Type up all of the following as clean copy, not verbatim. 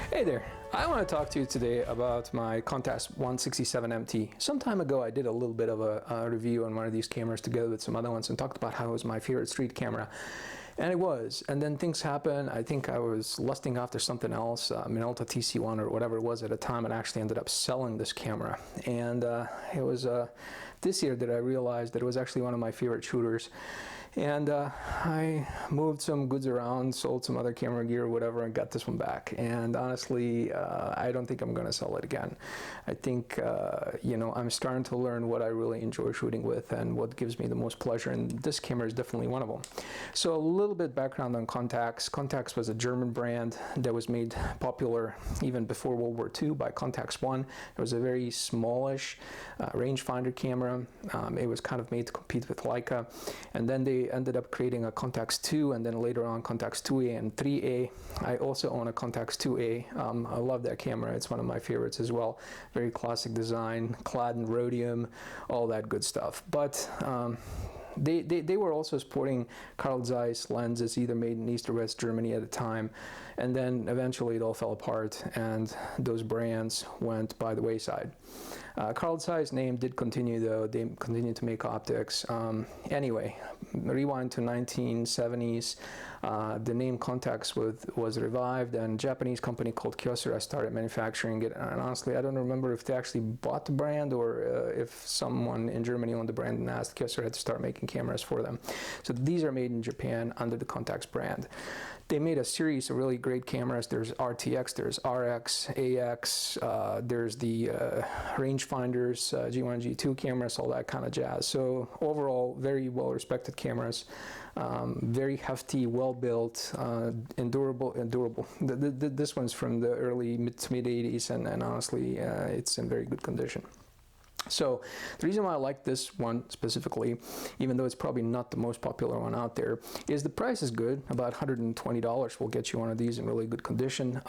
Hey there, I want to talk to you today about my Contax 167MT. Some time ago I did a little bit of a review on one of these cameras together with some other ones and talked about how it was my favorite street camera. And it was, and then things happened. I think I was lusting after something else, Minolta TC1 or whatever it was at the time, and actually ended up selling this camera. And it was this year that I realized that it was actually one of my favorite shooters. And I moved some goods around, sold some other camera gear or whatever, and got this one back. And honestly, I don't think I'm going to sell it again. I think, you know, I'm starting to learn what I really enjoy shooting with and what gives me the most pleasure, and this camera is definitely one of them. So a little bit background on Contax. Contax was a German brand that was made popular even before World War II by Contax I. It was a very smallish rangefinder camera. It was kind of made to compete with Leica. And then they ended up creating a Contax 2, and then later on Contax 2A and 3A. I also own a Contax 2A. I love that camera. It's one of my favorites as well. Very classic design, clad in rhodium, all that good stuff. But they were also sporting Carl Zeiss lenses, either made in East or West Germany at the time, and then eventually it all fell apart and those brands went by the wayside. Carl Zeiss name did continue though. They continued to make optics. Anyway, rewind to 1970s, the name Contax was revived, and a Japanese company called Kyocera started manufacturing it. And honestly, I don't remember if they actually bought the brand or if someone in Germany owned the brand and asked Kyocera to start making cameras for them. So these are made in Japan under the Contax brand. They made a series of really great cameras. There's RTX, there's RX, AX, there's the rangefinders, G1, G2 cameras, all that kind of jazz. So overall, very well respected cameras, very hefty, well built, and durable. This one's from the early mid 80s, and honestly, it's in very good condition. So the reason why I like this one specifically, even though it's probably not the most popular one out there, is the price is good. About $120 will get you one of these in really good condition.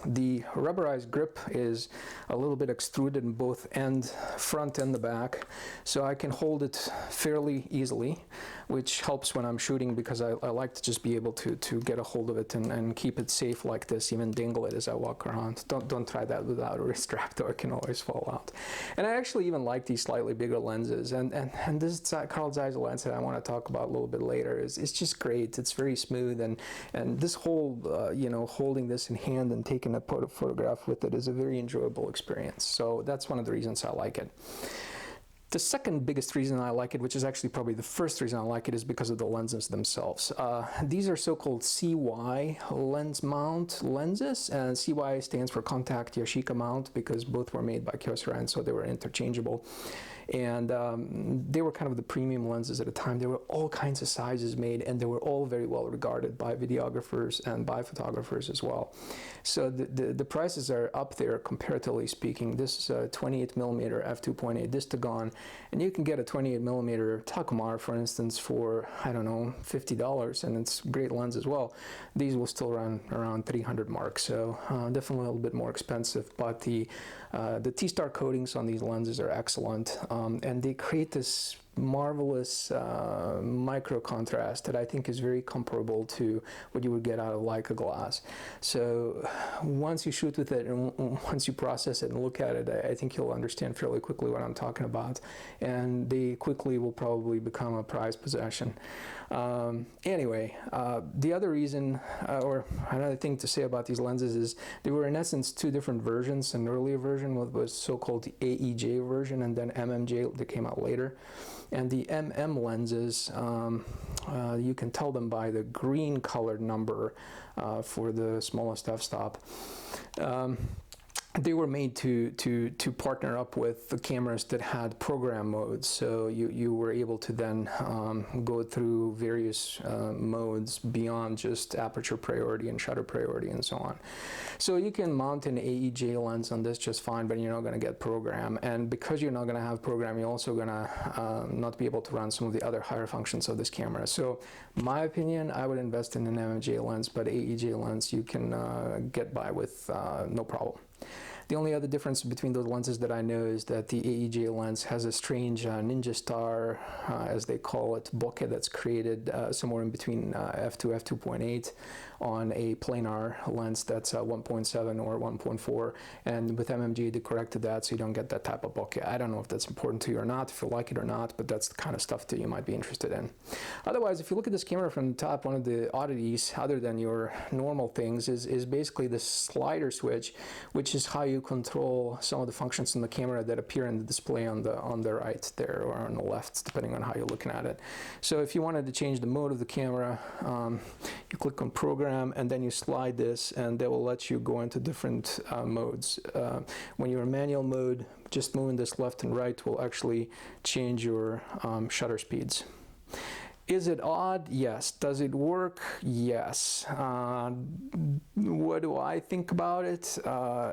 The rubberized grip is a little bit extruded in both front and the back, so I can hold it fairly easily, which helps when I'm shooting because I like to just be able to get a hold of it and keep it safe like this, even dangle it as I walk around. Don't try that without a wrist strap, though it can always fall out. And I actually even like these slightly bigger lenses, and this Carl Zeiss lens that I want to talk about a little bit later is just great. It's very smooth, and this whole you know, holding this in hand and taking a photograph with it is a very enjoyable experience. So that's one of the reasons I like it. The second biggest reason I like it, which is actually probably the first reason I like it, is because of the lenses themselves. These are so-called CY lens mount lenses, and CY stands for Contact Yashica mount because both were made by Kyocera, and so they were interchangeable. And they were kind of the premium lenses at the time. There were all kinds of sizes made, and they were all very well regarded by videographers and by photographers as well. So the prices are up there comparatively speaking. This is a 28mm f2.8 Distagon, and you can get a 28mm Takumar, for instance, for, I don't know, $50, and it's a great lens as well. These will still run around 300 mark, so definitely a little bit more expensive, but the T-star coatings on these lenses are excellent, and they create this marvelous micro contrast that I think is very comparable to what you would get out of Leica glass. So once you shoot with it and once you process it and look at it, I think you'll understand fairly quickly what I'm talking about, and they quickly will probably become a prized possession. Anyway, the other reason, or another thing to say about these lenses is they were in essence two different versions. An earlier version was so-called AEJ version, and then MMJ that came out later. And the MM lenses, you can tell them by the green colored number for the smallest f-stop. They were made to partner up with the cameras that had program modes, so you were able to then go through various modes beyond just aperture priority and shutter priority and so on. So you can mount an AEJ lens on this just fine, but you're not going to get program, and because you're not going to have program, you're also going to not be able to run some of the other higher functions of this camera. So my opinion, I would invest in an MMJ lens, but AEJ lens you can get by with no problem. The only other difference between those lenses that I know is that the AEJ lens has a strange ninja star, as they call it, bokeh that's created somewhere in between f2, f2.8 on a planar lens that's 1.7 or 1.4, and with MMG they corrected that so you don't get that type of bokeh. I don't know if that's important to you or not, if you like it or not, but that's the kind of stuff that you might be interested in. Otherwise, if you look at this camera from the top, one of the oddities other than your normal things is basically the slider switch, which is how you control some of the functions in the camera that appear in the display on the right there, or on the left, depending on how you're looking at it. So if you wanted to change the mode of the camera, you click on Program, and then you slide this, and that will let you go into different modes. When you're in manual mode, just moving this left and right will actually change your shutter speeds. Is it odd? Yes. Does it work? Yes. What do I think about it?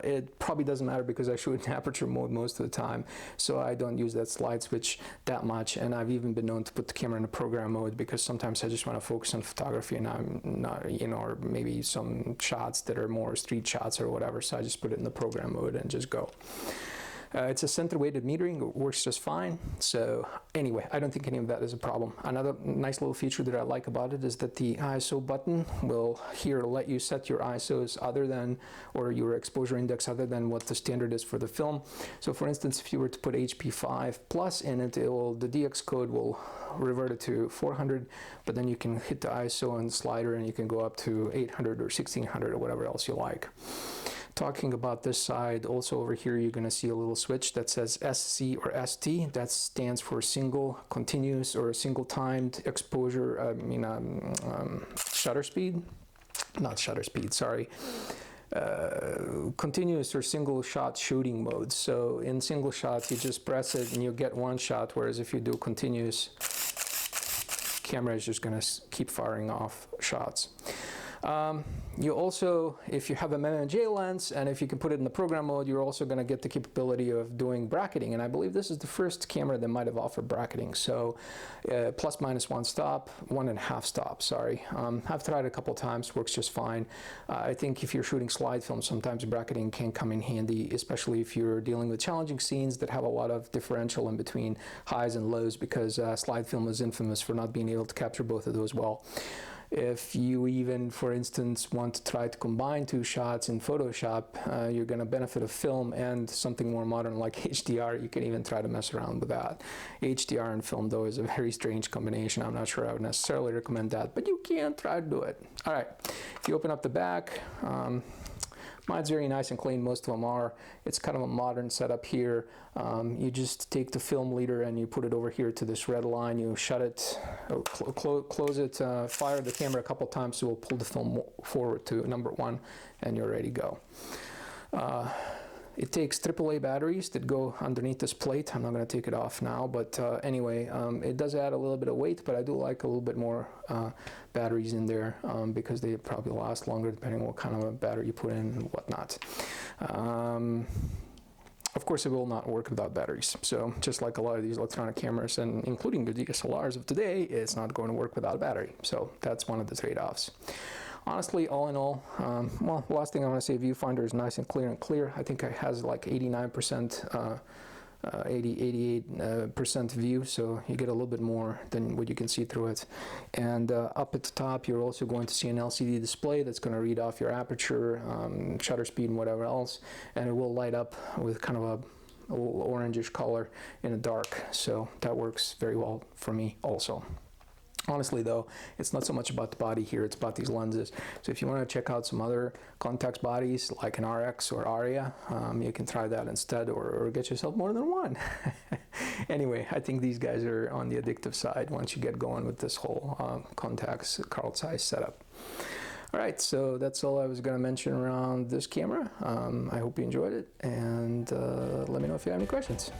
It probably doesn't matter because I shoot in aperture mode most of the time, so I don't use that slide switch that much, and I've even been known to put the camera in a program mode because sometimes I just want to focus on photography and I'm not, you know, or maybe some shots that are more street shots or whatever, so I just put it in the program mode and just go. It's a center-weighted metering, it works just fine. So anyway, I don't think any of that is a problem. Another nice little feature that I like about it is that the ISO button will here let you set your ISOs other than, or your exposure index other than what the standard is for the film. So for instance, if you were to put HP5 plus in it, the DX code will revert it to 400, but then you can hit the ISO and slider and you can go up to 800 or 1600 or whatever else you like. Talking about this side, also over here you're going to see a little switch that says SC or ST. That stands for single continuous or single timed exposure, shutter speed, not shutter speed, sorry. Continuous or single shot shooting mode. So in single shots you just press it and you get one shot, whereas if you do continuous, camera is just going to keep firing off shots. You also, if you have a MMJ lens and if you can put it in the program mode, you're also going to get the capability of doing bracketing, and I believe this is the first camera that might have offered bracketing. So plus minus 1 stop, 1.5 stop, sorry. I've tried it a couple times, works just fine. I think if you're shooting slide film, sometimes bracketing can come in handy, especially if you're dealing with challenging scenes that have a lot of differential in between highs and lows, because slide film is infamous for not being able to capture both of those well. If you even, for instance, want to try to combine two shots in Photoshop, you're going to benefit of film and something more modern like HDR. You can even try to mess around with that. HDR and film, though, is a very strange combination. I'm not sure I would necessarily recommend that, but you can try to do it. All right, if you open up the back, mine's very nice and clean, most of them are. It's kind of a modern setup here. You just take the film leader and you put it over here to this red line, you shut it, close it, fire the camera a couple times, so we'll pull the film forward to number 1 and you're ready to go. It takes AAA batteries that go underneath this plate. I'm not going to take it off now, but anyway, it does add a little bit of weight, but I do like a little bit more batteries in there because they probably last longer depending on what kind of a battery you put in and whatnot. Of course, it will not work without batteries. So just like a lot of these electronic cameras, and including the DSLRs of today, it's not going to work without a battery. So that's one of the trade-offs. Honestly, all in all, well, the last thing I want to say, viewfinder is nice and clear. I think it has like 89%, 88% view, so you get a little bit more than what you can see through it. And up at the top, you're also going to see an LCD display that's going to read off your aperture, shutter speed, and whatever else, and it will light up with kind of a little orangish color in the dark, so that works very well for me also. Honestly though, it's not so much about the body here, it's about these lenses. So if you want to check out some other Contax bodies like an RX or Aria, you can try that instead, or get yourself more than one. Anyway, I think these guys are on the addictive side once you get going with this whole Contax Carl Zeiss setup. Alright, so that's all I was going to mention around this camera. I hope you enjoyed it, and let me know if you have any questions.